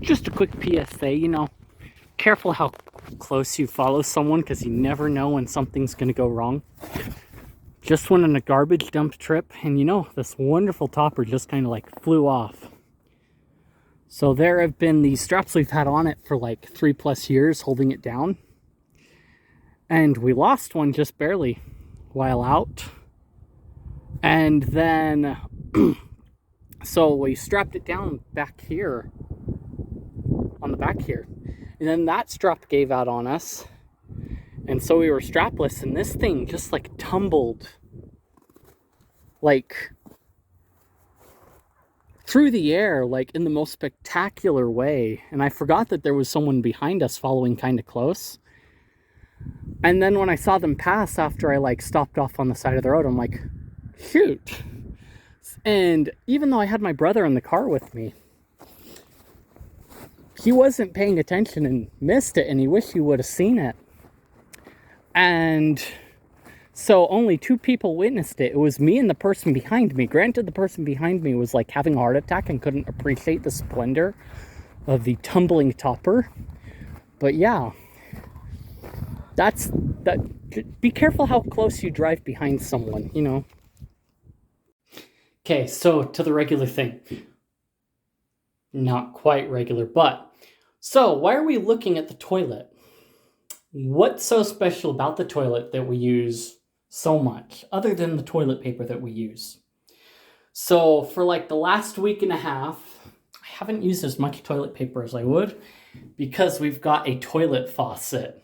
Just a quick PSA, careful how close you follow someone because you never know when something's going to go wrong. Just went on a garbage dump trip and this wonderful topper just kind of like flew off. So there have been these straps we've had on it for like 3+ years holding it down. And we lost one just barely while out. And then, so we strapped it down back here, on the back here. And then that strap gave out on us. And so we were strapless, and this thing just like tumbled like through the air, like in the most spectacular way. And I forgot that there was someone behind us following kind of close. And then when I saw them pass after I like stopped off on the side of the road, I'm like, shoot. And even though I had my brother in the car with me, he wasn't paying attention and missed it, and he wished he would have seen it. And so only 2 people witnessed it. It was me and the person behind me. Granted, the person behind me was like having a heart attack and couldn't appreciate the splendor of the tumbling topper. But yeah, be careful how close you drive behind someone, Okay, so to the regular thing. Not quite regular, but so why are we looking at the toilet? What's so special about the toilet that we use so much, other than the toilet paper that we use? So for like the last week and a half, I haven't used as much toilet paper as I would because we've got a toilet faucet.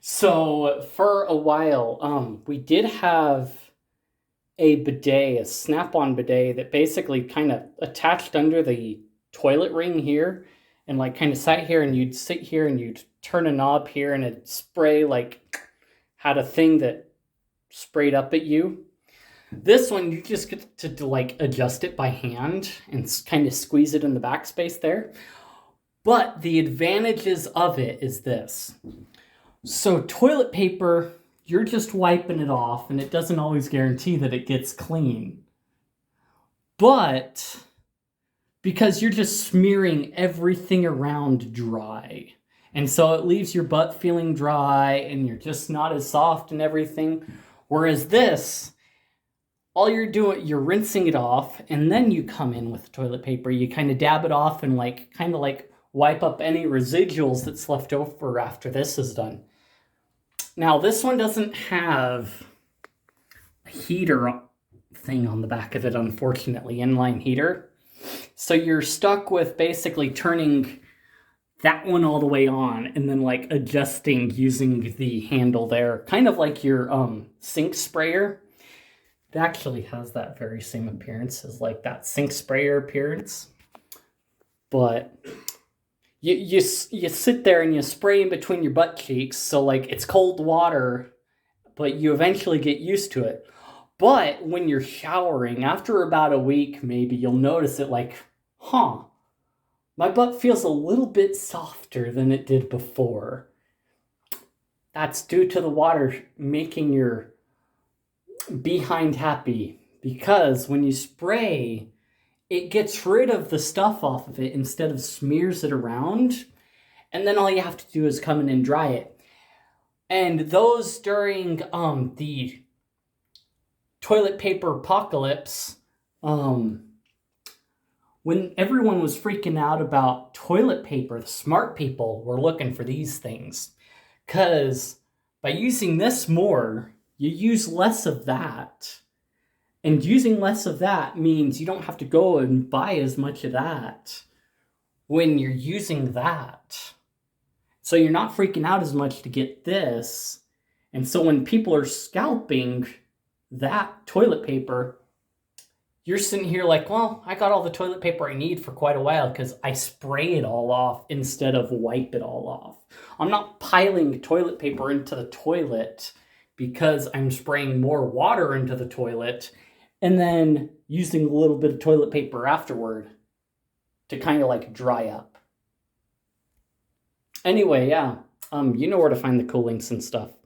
So for a while, we did have a bidet, a snap-on bidet that basically kind of attached under the toilet ring here and like kind of sat here, and you'd sit here and you'd turn a knob here and it'd spray, like had a thing that sprayed up at you. This one, you just get to like adjust it by hand and kind of squeeze it in the backspace there. But the advantages of it is this. So toilet paper, you're just wiping it off, and it doesn't always guarantee that it gets clean. But because you're just smearing everything around dry, and so it leaves your butt feeling dry, and you're just not as soft and everything. Whereas this, all you're doing, you're rinsing it off, and then you come in with the toilet paper. You kind of dab it off and like kind of like wipe up any residuals that's left over after this is done. Now, this one doesn't have a heater thing on the back of it, unfortunately, inline heater. So you're stuck with basically turning that one all the way on and then like adjusting using the handle there, kind of like your sink sprayer. It actually has that very same appearance as like that sink sprayer appearance. But you sit there and you spray in between your butt cheeks, so like it's cold water, but you eventually get used to it. But when you're showering, after about a week maybe, you'll notice it like, my butt feels a little bit softer than it did before. That's due to the water making your behind happy, because when you spray, it gets rid of the stuff off of it instead of smears it around. And then all you have to do is come in and dry it. And those during the toilet paper apocalypse, when everyone was freaking out about toilet paper, the smart people were looking for these things. Because by using this more, you use less of that. And using less of that means you don't have to go and buy as much of that when you're using that. So you're not freaking out as much to get this. And so when people are scalping that toilet paper, you're sitting here like, well, I got all the toilet paper I need for quite a while because I spray it all off instead of wipe it all off. I'm not piling toilet paper into the toilet because I'm spraying more water into the toilet and then using a little bit of toilet paper afterward to kind of like dry up. Anyway, yeah, you know where to find the cool links and stuff.